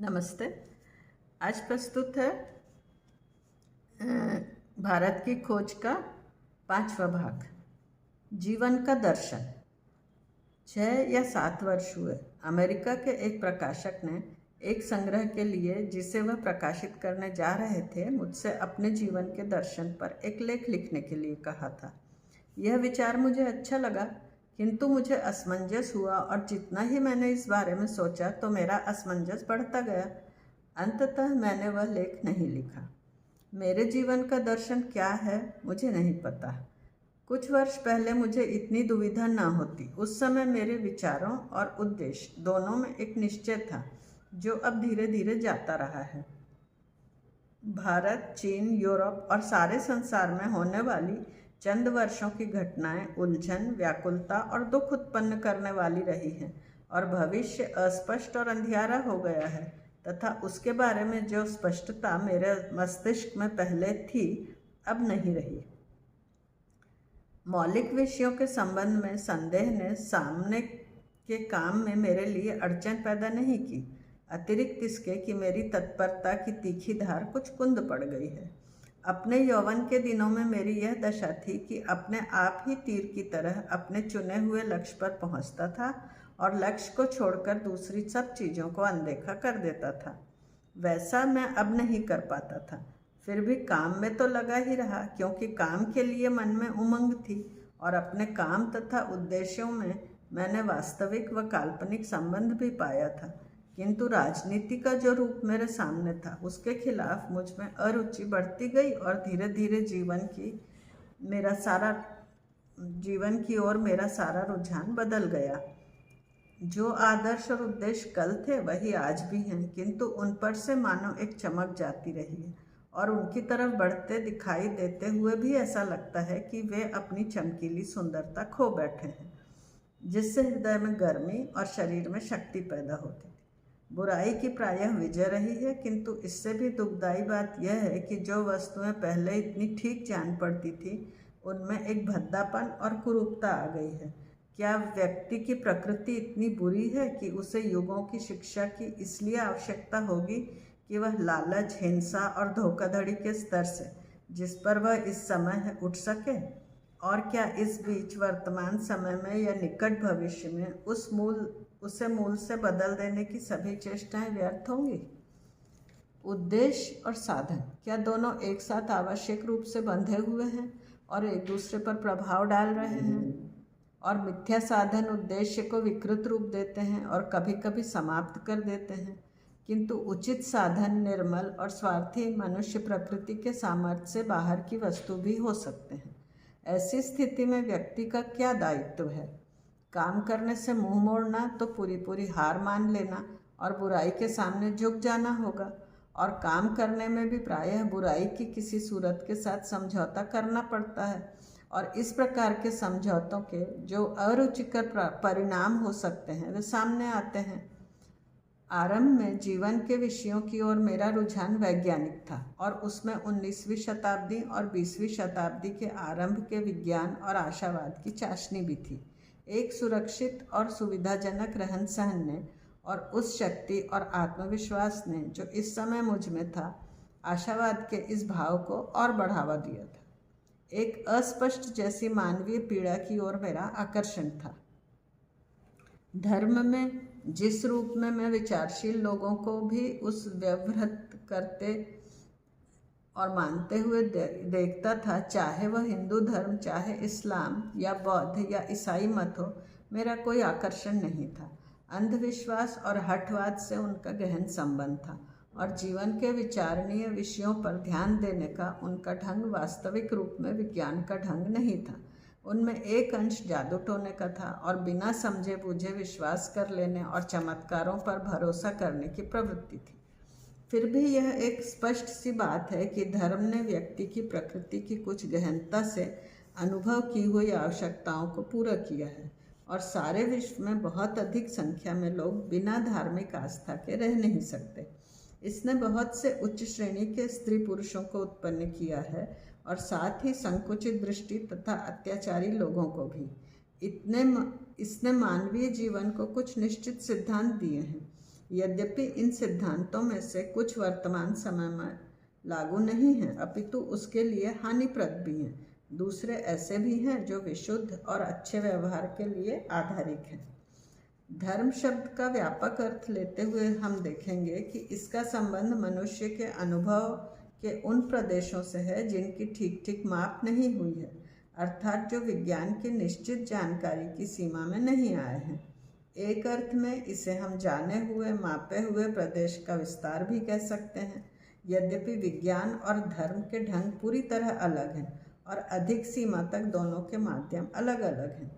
नमस्ते। आज प्रस्तुत है भारत की खोज का 5वां भाग, जीवन का दर्शन। 6 या 7 वर्ष हुए। अमेरिका के एक प्रकाशक ने एक संग्रह के लिए जिसे वह प्रकाशित करने जा रहे थे, मुझसे अपने जीवन के दर्शन पर एक लेख लिखने के लिए कहा था। यह विचार मुझे अच्छा लगा, किंतु मुझे असमंजस हुआ और जितना ही मैंने इस बारे में सोचा तो मेरा असमंजस बढ़ता गया। अंततः मैंने वह लेख नहीं लिखा। मेरे जीवन का दर्शन क्या है मुझे नहीं पता। कुछ वर्ष पहले मुझे इतनी दुविधा न होती। उस समय मेरे विचारों और उद्देश्य दोनों में एक निश्चय था, जो अब धीरे धीरे जाता रहा है। भारत, चीन, यूरोप और सारे संसार में होने वाली चंद वर्षों की घटनाएं उलझन, व्याकुलता और दुख उत्पन्न करने वाली रही हैं, और भविष्य अस्पष्ट और अंधियारा हो गया है, तथा उसके बारे में जो स्पष्टता मेरे मस्तिष्क में पहले थी अब नहीं रही। मौलिक विषयों के संबंध में संदेह ने सामने के काम में मेरे लिए अड़चन पैदा नहीं की, अतिरिक्त इसके कि मेरी तत्परता की तीखी धार कुछ कुंद पड़ गई है। अपने यौवन के दिनों में मेरी यह दशा थी कि अपने आप ही तीर की तरह अपने चुने हुए लक्ष्य पर पहुंचता था और लक्ष्य को छोड़कर दूसरी सब चीज़ों को अनदेखा कर देता था। वैसा मैं अब नहीं कर पाता था। फिर भी काम में तो लगा ही रहा, क्योंकि काम के लिए मन में उमंग थी, और अपने काम तथा उद्देश्यों में मैंने वास्तविक व काल्पनिक संबंध भी पाया था। किंतु राजनीति का जो रूप मेरे सामने था, उसके खिलाफ मुझ में अरुचि बढ़ती गई और धीरे धीरे जीवन की ओर मेरा सारा रुझान बदल गया। जो आदर्श और उद्देश्य कल थे वही आज भी हैं, किंतु उन पर से मानो एक चमक जाती रही है, और उनकी तरफ बढ़ते दिखाई देते हुए भी ऐसा लगता है कि वे अपनी चमकीली सुंदरता खो बैठे हैं, जिससे हृदय में गर्मी और शरीर में शक्ति पैदा होती। बुराई की प्रायः विजय रही है, किंतु इससे भी दुखदायी बात यह है कि जो वस्तुएं पहले इतनी ठीक जान पड़ती थी, उनमें एक भद्दापन और कुरूपता आ गई है। क्या व्यक्ति की प्रकृति इतनी बुरी है कि उसे युगों की शिक्षा की इसलिए आवश्यकता होगी कि वह लालच, हिंसा और धोखाधड़ी के स्तर से, जिस पर वह इस समय है, उठ सके? और क्या इस बीच वर्तमान समय में या निकट भविष्य में उसे मूल से बदल देने की सभी चेष्टाएं व्यर्थ होंगी? उद्देश्य और साधन क्या दोनों एक साथ आवश्यक रूप से बंधे हुए हैं और एक दूसरे पर प्रभाव डाल रहे हैं? और मिथ्या साधन उद्देश्य को विकृत रूप देते हैं और कभी कभी समाप्त कर देते हैं, किंतु उचित साधन निर्मल और स्वार्थी मनुष्य प्रकृति के सामर्थ्य से बाहर की वस्तु भी हो सकते हैं। ऐसी स्थिति में व्यक्ति का क्या दायित्व है? काम करने से मुंह मोड़ना तो पूरी हार मान लेना और बुराई के सामने झुक जाना होगा, और काम करने में भी प्रायः बुराई की किसी सूरत के साथ समझौता करना पड़ता है, और इस प्रकार के समझौतों के जो अरुचिकर परिणाम हो सकते हैं वे सामने आते हैं। आरंभ में जीवन के विषयों की ओर मेरा रुझान वैज्ञानिक था, और उसमें 19वीं शताब्दी और 20वीं शताब्दी के आरंभ के विज्ञान और आशावाद की चाशनी भी थी। एक सुरक्षित और सुविधाजनक रहन सहन ने और उस शक्ति और आत्मविश्वास ने जो इस समय मुझ में था, आशावाद के इस भाव को और बढ़ावा दिया था। एक अस्पष्ट जैसी मानवीय पीड़ा की ओर मेरा आकर्षण था। धर्म में जिस रूप में मैं विचारशील लोगों को भी उस व्यवहृत करते और मानते हुए देखता था, चाहे वह हिंदू धर्म, चाहे इस्लाम या बौद्ध या ईसाई मत हो, मेरा कोई आकर्षण नहीं था। अंधविश्वास और हठवाद से उनका गहन संबंध था, और जीवन के विचारणीय विषयों पर ध्यान देने का उनका ढंग वास्तविक रूप में विज्ञान का ढंग नहीं था। उनमें एक अंश जादू टोने का था, और बिना समझे बूझे विश्वास कर लेने और चमत्कारों पर भरोसा करने की प्रवृत्ति थी। फिर भी यह एक स्पष्ट सी बात है कि धर्म ने व्यक्ति की प्रकृति की कुछ गहनता से अनुभव की हुई आवश्यकताओं को पूरा किया है, और सारे विश्व में बहुत अधिक संख्या में लोग बिना धार्मिक आस्था के रह नहीं सकते। इसने बहुत से उच्च श्रेणी के स्त्री पुरुषों को उत्पन्न किया है, और साथ ही संकुचित दृष्टि तथा अत्याचारी लोगों को भी। इसने मानवीय जीवन को कुछ निश्चित सिद्धांत दिए हैं, यद्यपि इन सिद्धांतों में से कुछ वर्तमान समय में लागू नहीं हैं, अपितु उसके लिए हानिप्रद भी हैं। दूसरे ऐसे भी हैं जो विशुद्ध और अच्छे व्यवहार के लिए आधारित हैं। धर्म शब्द का व्यापक अर्थ लेते हुए हम देखेंगे कि इसका संबंध मनुष्य के अनुभव के उन प्रदेशों से है जिनकी ठीक ठीक माप नहीं हुई है, अर्थात जो विज्ञान की निश्चित जानकारी की सीमा में नहीं आए हैं। एक अर्थ में इसे हम जाने हुए मापे हुए प्रदेश का विस्तार भी कह सकते हैं। यद्यपि विज्ञान और धर्म के ढंग पूरी तरह अलग हैं और अधिक सीमा तक दोनों के माध्यम अलग अलग हैं।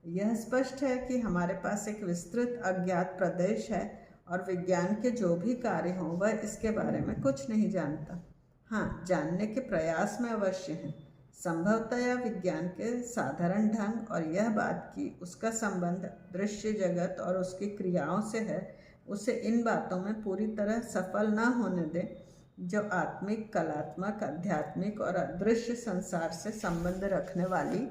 यह स्पष्ट है कि हमारे पास एक विस्तृत अज्ञात प्रदेश है और विज्ञान के जो भी कार्य हों वह इसके बारे में कुछ नहीं जानता। हाँ, जानने के प्रयास में अवश्य हैं। संभवतया विज्ञान के साधारण ढंग और यह बात कि उसका संबंध दृश्य जगत और उसकी क्रियाओं से है, उसे इन बातों में पूरी तरह सफल न होने दें जो आत्मिक, कलात्मक, आध्यात्मिक और अदृश्य संसार से संबंध रखने वाली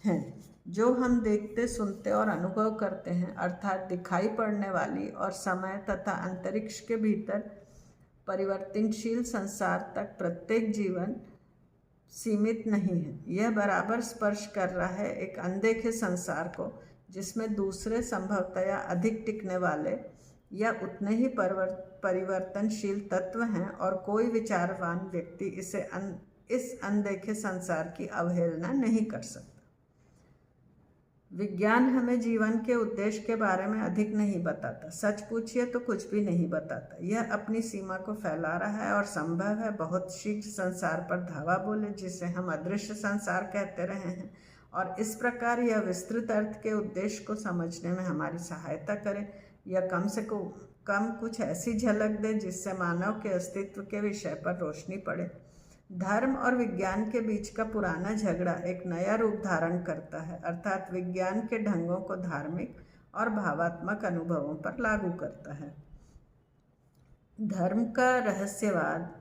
हैं, जो हम देखते, सुनते और अनुभव करते हैं, अर्थात दिखाई पड़ने वाली और समय तथा अंतरिक्ष के भीतर परिवर्तनशील संसार तक प्रत्येक जीवन सीमित नहीं है। यह बराबर स्पर्श कर रहा है एक अनदेखे संसार को, जिसमें दूसरे संभवतया अधिक टिकने वाले या उतने ही परिवर्तनशील तत्व हैं और कोई विचारवान व्यक्ति इस अनदेखे संसार की अवहेलना नहीं कर सकता। विज्ञान हमें जीवन के उद्देश्य के बारे में अधिक नहीं बताता, सच पूछिए तो कुछ भी नहीं बताता। यह अपनी सीमा को फैला रहा है और संभव है बहुत शीघ्र संसार पर धावा बोले, जिसे हम अदृश्य संसार कहते रहे हैं, और इस प्रकार यह विस्तृत अर्थ के उद्देश्य को समझने में हमारी सहायता करे या कम से कम कुछ ऐसी झलक दे जिससे मानव के अस्तित्व के विषय पर रोशनी पड़े। धर्म और विज्ञान के बीच का पुराना झगड़ा एक नया रूप धारण करता है, अर्थात विज्ञान के ढंगों को धार्मिक और भावात्मक अनुभवों पर लागू करता है। धर्म का रहस्यवाद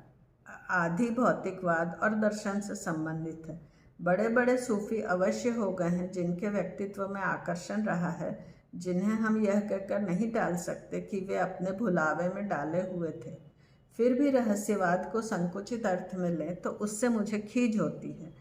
आदि भौतिकवाद और दर्शन से संबंधित है। बड़े बड़े सूफी अवश्य हो गए हैं जिनके व्यक्तित्व में आकर्षण रहा है, जिन्हें हम यह कहकर नहीं टाल सकते कि वे अपने भुलावे में डाले हुए थे। फिर भी रहस्यवाद को संकुचित अर्थ में लें तो उससे मुझे खीज होती है।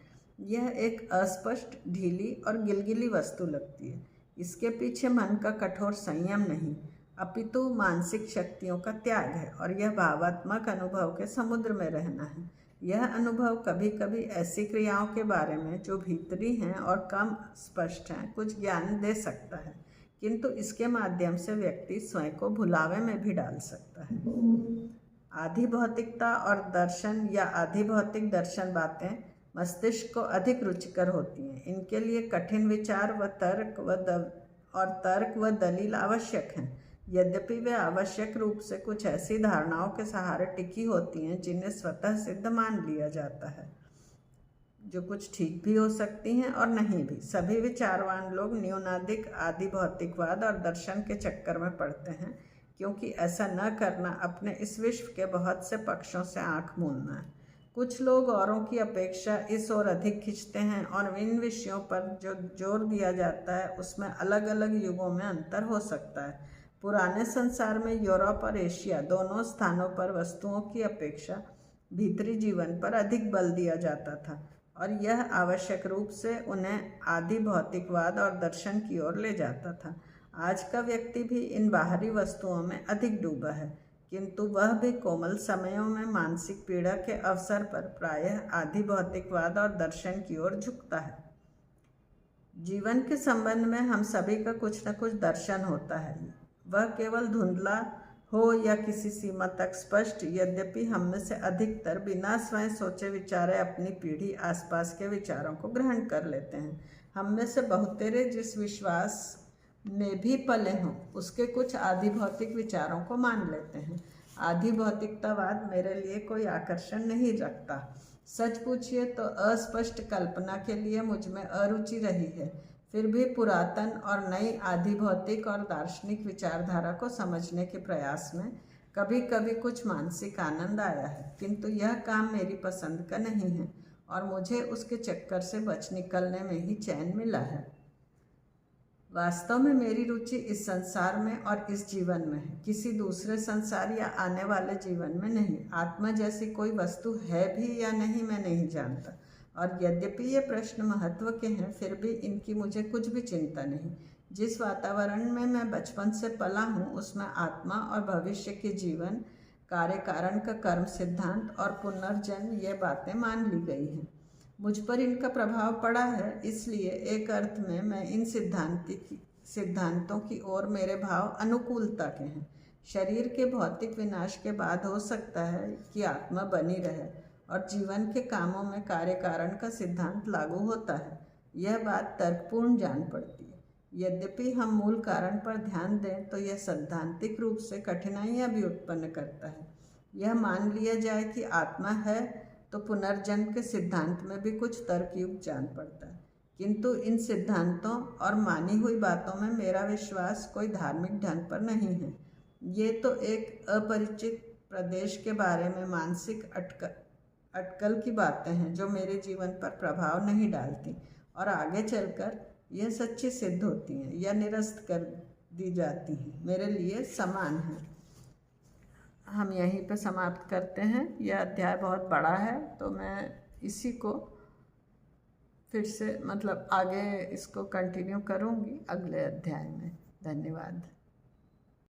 यह एक अस्पष्ट, ढीली और गिलगिली वस्तु लगती है। इसके पीछे मन का कठोर संयम नहीं, अपितु मानसिक शक्तियों का त्याग है और यह भावात्मक अनुभव के समुद्र में रहना है। यह अनुभव कभी कभी ऐसी क्रियाओं के बारे में जो भीतरी हैं और कम स्पष्ट हैं कुछ ज्ञान दे सकता है, किंतु इसके माध्यम से व्यक्ति स्वयं को भुलावे में भी डाल सकता है। आधि भौतिकता और दर्शन या आधि भौतिक दर्शन बातें मस्तिष्क को अधिक रुचिकर होती हैं। इनके लिए कठिन विचार व तर्क व दलील आवश्यक हैं, यद्यपि वे आवश्यक रूप से कुछ ऐसी धारणाओं के सहारे टिकी होती हैं जिन्हें स्वतः सिद्ध मान लिया जाता है, जो कुछ ठीक भी हो सकती हैं और नहीं भी। सभी विचारवान लोग न्यूनाधिक आदि भौतिकवाद और दर्शन के चक्कर में पड़ते हैं, क्योंकि ऐसा न करना अपने इस विश्व के बहुत से पक्षों से आंख मूंदना है। कुछ लोग औरों की अपेक्षा इस ओर अधिक खिंचते हैं और इन विषयों पर जो जोर दिया जाता है उसमें अलग अलग युगों में अंतर हो सकता है। पुराने संसार में यूरोप और एशिया दोनों स्थानों पर वस्तुओं की अपेक्षा भीतरी जीवन पर अधिक बल दिया जाता था और यह आवश्यक रूप से उन्हें आदि भौतिकवाद और दर्शन की ओर ले जाता था। आज का व्यक्ति भी इन बाहरी वस्तुओं में अधिक डूबा है, किंतु वह भी कोमल समयों में मानसिक पीड़ा के अवसर पर प्रायः आधि भौतिकवाद और दर्शन की ओर झुकता है। जीवन के संबंध में हम सभी का कुछ न कुछ दर्शन होता है, वह केवल धुंधला हो या किसी सीमा तक स्पष्ट। यद्यपि हम में से अधिकतर बिना स्वयं सोचे विचारे अपनी पीढ़ी आसपास के विचारों को ग्रहण कर लेते हैं। हम में से बहुतेरे जिस विश्वास में भी पले हों उसके कुछ आधि भौतिक विचारों को मान लेते हैं। आधि भौतिकतावाद मेरे लिए कोई आकर्षण नहीं रखता। सच पूछिए तो अस्पष्ट कल्पना के लिए मुझ में अरुचि रही है। फिर भी पुरातन और नई आधि भौतिक और दार्शनिक विचारधारा को समझने के प्रयास में कभी कभी कुछ मानसिक आनंद आया है, किंतु यह काम मेरी पसंद का नहीं है और मुझे उसके चक्कर से बच निकलने में ही चैन मिला है। वास्तव में मेरी रुचि इस संसार में और इस जीवन में है, किसी दूसरे संसार या आने वाले जीवन में नहीं। आत्मा जैसी कोई वस्तु है भी या नहीं मैं नहीं जानता, और यद्यपि ये प्रश्न महत्व के हैं फिर भी इनकी मुझे कुछ भी चिंता नहीं। जिस वातावरण में मैं बचपन से पला हूँ उसमें आत्मा और भविष्य के जीवन, कार्य कारण का कर्म सिद्धांत और पुनर्जन्म ये बातें मान ली गई हैं। मुझ पर इनका प्रभाव पड़ा है, इसलिए एक अर्थ में मैं इन सिद्धांतों की ओर मेरे भाव अनुकूलता के हैं। शरीर के भौतिक विनाश के बाद हो सकता है कि आत्मा बनी रहे और जीवन के कामों में कार्य कारण का सिद्धांत लागू होता है। यह बात तर्कपूर्ण जान पड़ती है। यद्यपि हम मूल कारण पर ध्यान दें तो यह सैद्धांतिक रूप से कठिनाइयाँ भी उत्पन्न करता है। यह मान लिया जाए कि आत्मा है तो पुनर्जन्म के सिद्धांत में भी कुछ तर्कयुक्त जान पड़ता है, किंतु इन सिद्धांतों और मानी हुई बातों में मेरा विश्वास कोई धार्मिक ढंग पर नहीं है। ये तो एक अपरिचित प्रदेश के बारे में मानसिक अटकल की बातें हैं जो मेरे जीवन पर प्रभाव नहीं डालती और आगे चलकर यह सच्ची सिद्ध होती हैं या निरस्त कर दी जाती हैं, मेरे लिए समान है। हम यहीं पर समाप्त करते हैं। यह अध्याय बहुत बड़ा है तो मैं इसी को फिर से आगे इसको कंटिन्यू करूँगी अगले अध्याय में। धन्यवाद।